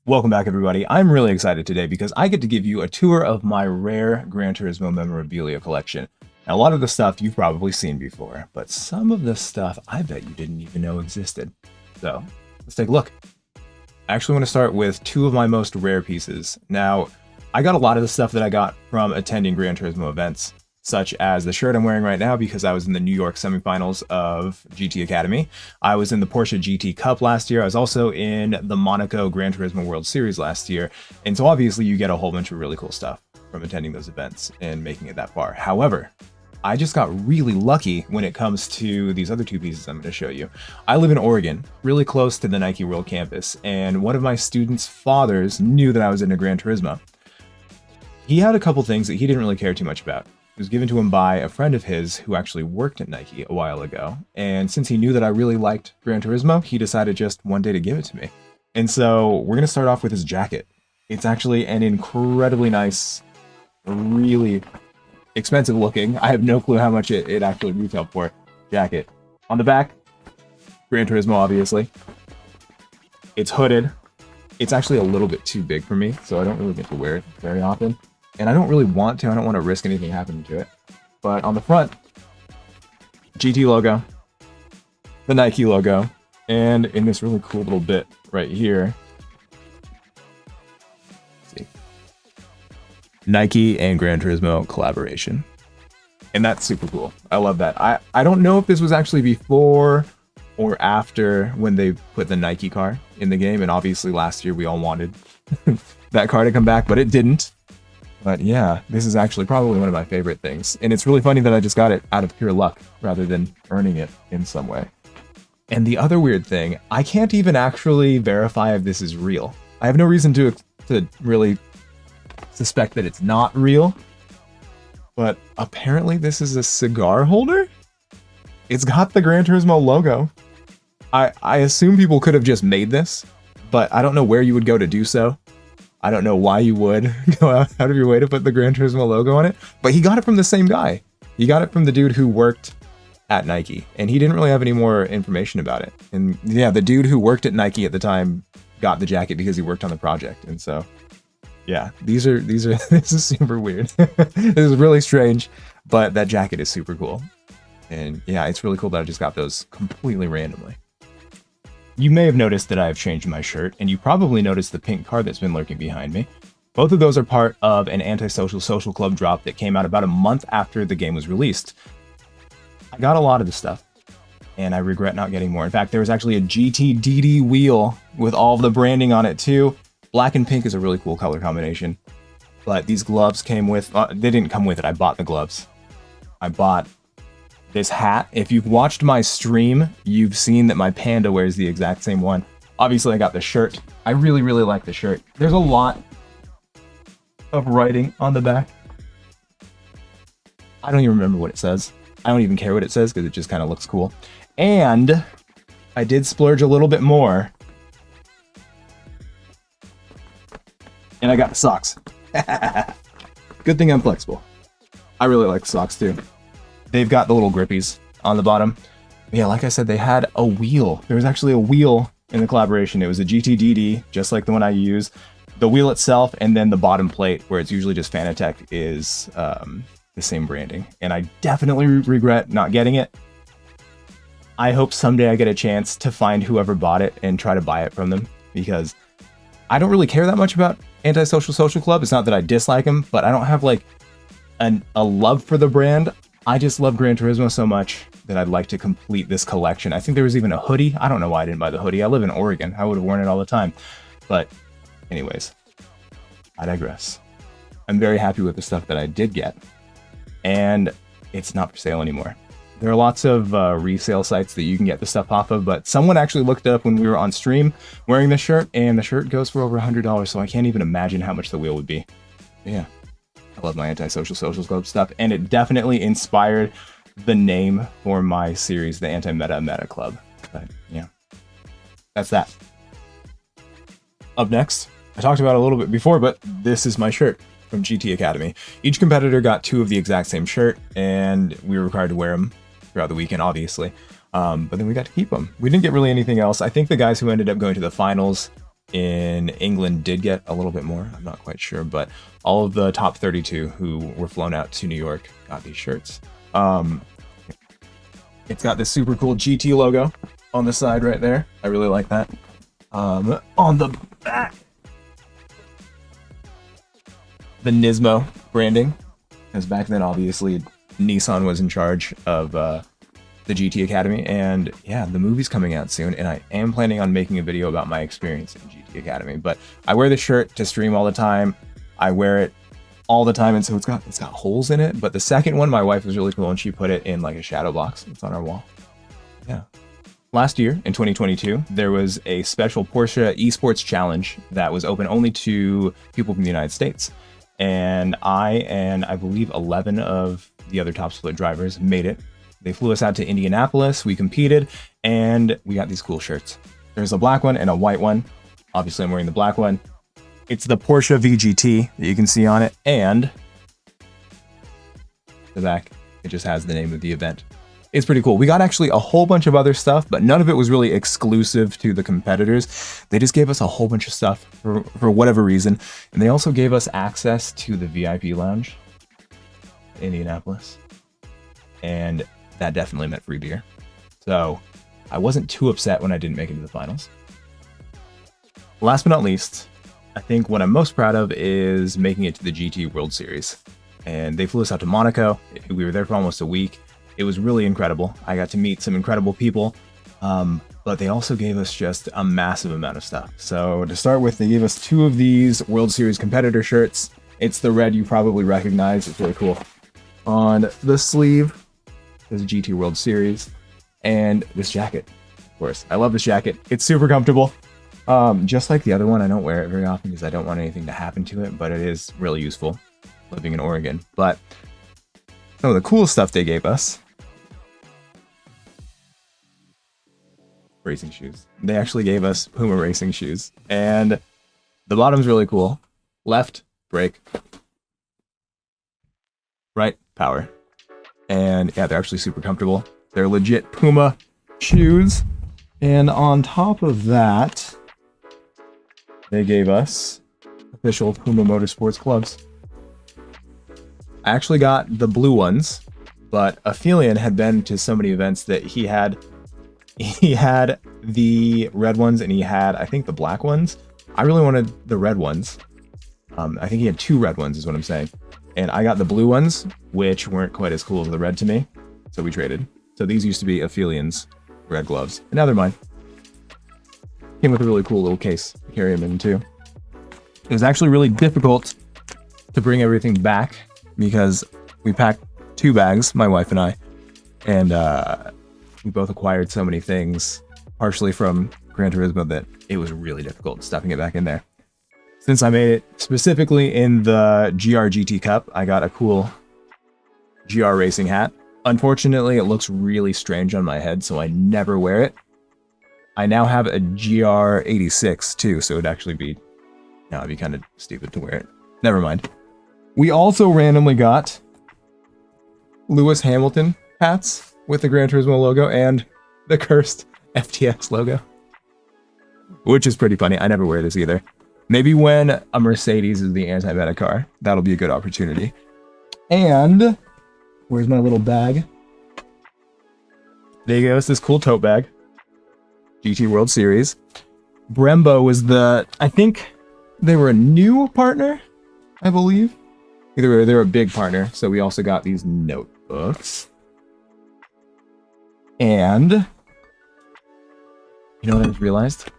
Welcome back, everybody. I'm really excited today because I get to give you a tour of my rare Gran Turismo memorabilia collection. Now, a lot of the stuff you've probably seen before, but some of the stuff I bet you didn't even know existed. So, let's take a look. I actually want to start with two of my most rare pieces. Now, I got a lot of the stuff that I got from attending Gran Turismo events, such as the shirt I'm wearing right now because I was in the New York semifinals of GT Academy. I was in the Porsche GT Cup last year. I was also in the Monaco Gran Turismo World Series last year. And so obviously you get a whole bunch of really cool stuff from attending those events and making it that far. However, I just got really lucky when it comes to these other two pieces I'm going to show you. I live in Oregon, really close to the Nike World Campus, and one of my students' fathers knew that I was into Gran Turismo. He had a couple things that he didn't really care too much about. It was given to him by a friend of his who actually worked at Nike a while ago. And since he knew that I really liked Gran Turismo, he decided just one day to give it to me. And so we're going to start off with his jacket. It's actually an incredibly nice, really expensive looking, I have no clue how much it actually retailed for, jacket. On the back, Gran Turismo, obviously. It's hooded. It's actually a little bit too big for me, so I don't really get to wear it very often. And I don't really want to. I don't want to risk anything happening to it. But on the front, GT logo, the Nike logo, and in this really cool little bit right here, let's see, Nike and Gran Turismo collaboration. And that's super cool. I love that. I don't know if this was actually before or after when they put the Nike car in the game. And obviously last year we all wanted that car to come back, but it didn't. But yeah, this is actually probably one of my favorite things. And it's really funny that I just got it out of pure luck rather than earning it in some way. And the other weird thing, I can't even actually verify if this is real. I have no reason to really suspect that it's not real. But apparently this is a cigar holder? It's got the Gran Turismo logo. I assume people could have just made this, but I don't know where you would go to do so. I don't know why you would go out of your way to put the Gran Turismo logo on it, but he got it from the same guy. He got it from the dude who worked at Nike, and he didn't really have any more information about it. And yeah, the dude who worked at Nike at the time got the jacket because he worked on the project. And so, yeah, these are this is super weird. This is really strange, but that jacket is super cool. And yeah, it's really cool that I just got those completely randomly. You may have noticed that I have changed my shirt, and you probably noticed the pink card that's been lurking behind me. Both of those are part of an Antisocial Social Club drop that came out about a month after the game was released. I got a lot of the stuff, and I regret not getting more. In fact, there was actually a GT DD wheel with all of the branding on it too. Black and pink is a really cool color combination. But these gloves came with, they didn't come with it, I bought the gloves. I bought this hat. If you've watched my stream, you've seen that my panda wears the exact same one. Obviously, I got the shirt. I really, really like the shirt. There's a lot of writing on the back. I don't even remember what it says. I don't even care what it says because it just kind of looks cool. And I did splurge a little bit more. And I got the socks. Good thing I'm flexible. I really like the socks too. They've got the little grippies on the bottom. Yeah, like I said, they had a wheel. There was actually a wheel in the collaboration. It was a GT DD, just like the one I use. The wheel itself, and then the bottom plate, where it's usually just Fanatec, is the same branding. And I definitely regret not getting it. I hope someday I get a chance to find whoever bought it and try to buy it from them, because I don't really care that much about Antisocial Social Club. It's not that I dislike them, but I don't have like a love for the brand. I just love Gran Turismo so much that I'd like to complete this collection. I think there was even a hoodie. I don't know why I didn't buy the hoodie. I live in Oregon. I would have worn it all the time. But anyways, I digress. I'm very happy with the stuff that I did get. And it's not for sale anymore. There are lots of resale sites that you can get the stuff off of, but someone actually looked it up when we were on stream wearing this shirt, and the shirt goes for over $100, so I can't even imagine how much the wheel would be. But yeah. I love my Antisocial Social Club stuff, and it definitely inspired the name for my series, the Anti-Meta Club. But yeah, that's that. Up next, I talked about it a little bit before, but this is my shirt from GT Academy. Each competitor got two of the exact same shirt, and we were required to wear them throughout the weekend, obviously. But then we got to keep them. We didn't get really anything else. I think the guys who ended up going to the finals in England did get a little bit more. I'm not quite sure, but all of the top 32 who were flown out to New York got these shirts. It's got this super cool GT logo on the side right there. I really like that. On the back, the Nismo branding, because back then obviously Nissan was in charge of the GT Academy, and yeah, the movie's coming out soon, and I am planning on making a video about my experience in GT Academy. But I wear this shirt to stream all the time. I wear it all the time, and so it's got holes in it. But the second one, my wife was really cool, and she put it in like a shadow box. It's on our wall. Yeah. Last year, in 2022, there was a special Porsche esports challenge that was open only to people from the United States. And I believe 11 of the other top split drivers made it. They flew us out to Indianapolis, we competed, and we got these cool shirts. There's a black one and a white one. Obviously, I'm wearing the black one. It's the Porsche VGT that you can see on it, and the back, it just has the name of the event. It's pretty cool. We got actually a whole bunch of other stuff, but none of it was really exclusive to the competitors. They just gave us a whole bunch of stuff for whatever reason. And they also gave us access to the VIP lounge in Indianapolis. And that definitely meant free beer. So I wasn't too upset when I didn't make it to the finals. Last but not least, I think what I'm most proud of is making it to the GT World Series. And they flew us out to Monaco. We were there for almost a week. It was really incredible. I got to meet some incredible people, but they also gave us just a massive amount of stuff. So to start with, they gave us 2 of these World Series competitor shirts. It's the red you probably recognize. It's really cool. On the sleeve, there's GT World Series, and this jacket, of course. I love this jacket. It's super comfortable. Just like the other one, I don't wear it very often because I don't want anything to happen to it, but it is really useful living in Oregon. But some of the cool stuff they gave us: racing shoes. They actually gave us Puma racing shoes, and the bottom's really cool. Left, brake. Right, power. And yeah, they're actually super comfortable. They're legit Puma shoes. And on top of that, they gave us official Puma Motorsports gloves. I actually got the blue ones, but Aphelion had been to so many events that he had the red ones and he had, I think, the black ones. I really wanted the red ones. I think he had 2 red ones is what I'm saying. And I got the blue ones, which weren't quite as cool as the red to me. So we traded. So these used to be Aphelion's red gloves, and now they're mine. Came with a really cool little case to carry them in too. It was actually really difficult to bring everything back because we packed 2 bags, my wife and I, and we both acquired so many things, partially from Gran Turismo, that it was really difficult stuffing it back in there. Since I made it specifically in the GR GT Cup, I got a cool GR racing hat. Unfortunately, it looks really strange on my head, so I never wear it. I now have a GR 86 too, so it'd actually be, no, it'd be kind of stupid to wear it. Never mind. We also randomly got Lewis Hamilton hats with the Gran Turismo logo and the cursed FTX logo, which is pretty funny. I never wear this either. Maybe when a Mercedes is the anti-meta car, that'll be a good opportunity. And where's my little bag? They gave us this cool tote bag. GT World Series. Brembo was I think they were a new partner, I believe. Either way, they were a big partner, so we also got these notebooks. And you know what I just realized?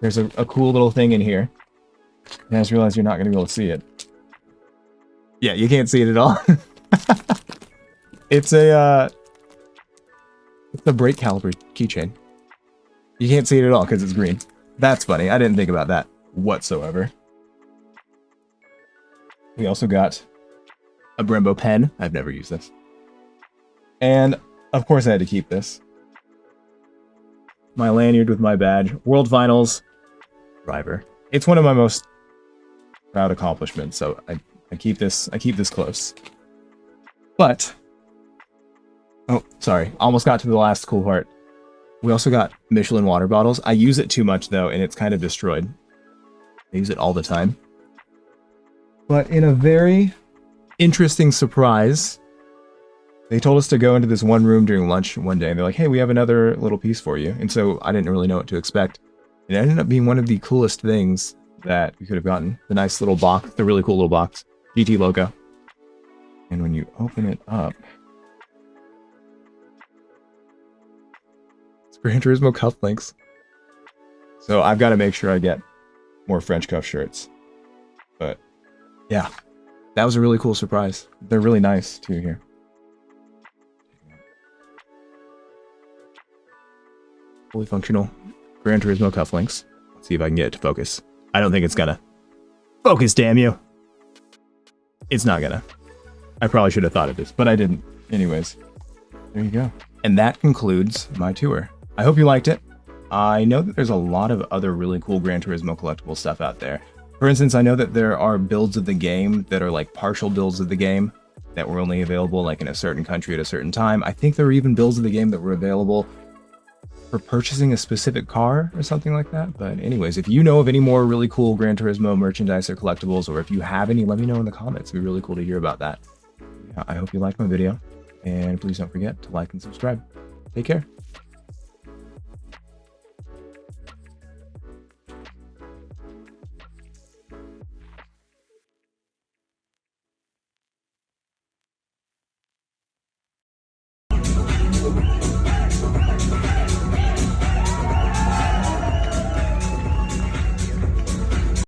There's a cool little thing in here. And I just realized you're not going to be able to see it. Yeah, you can't see it at all. It's the brake caliper keychain. You can't see it at all because it's green. That's funny. I didn't think about that whatsoever. We also got a Brembo pen. I've never used this. And of course I had to keep this. My lanyard with my badge. World Finals driver. It's one of my most proud accomplishments, so I keep this close. But oh, sorry. Almost got to the last cool part. We also got Michelin water bottles. I use it too much though, and it's kind of destroyed. I use it all the time. But in a very interesting surprise, they told us to go into this one room during lunch one day, and they're like, hey, we have another little piece for you. And so I didn't really know what to expect. It ended up being one of the coolest things that we could have gotten. The nice little box, the really cool little box, GT logo. And when you open it up, it's Gran Turismo cufflinks. So I've got to make sure I get more French cuff shirts. But yeah, that was a really cool surprise. They're really nice too here. Fully functional Gran Turismo cufflinks. Let's see if I can get it to focus. I don't think it's gonna. Focus, damn you! It's not gonna. I probably should have thought of this, but I didn't. Anyways, there you go. And that concludes my tour. I hope you liked it. I know that there's a lot of other really cool Gran Turismo collectible stuff out there. For instance, I know that there are builds of the game that are like partial builds of the game that were only available like in a certain country at a certain time. I think there were even builds of the game that were available for purchasing a specific car or something like that. But anyways, if you know of any more really cool Gran Turismo merchandise or collectibles, or if you have any, let me know in the comments. It'd be really cool to hear about that. Yeah, I hope you liked my video, and please don't forget to like and subscribe. Take care.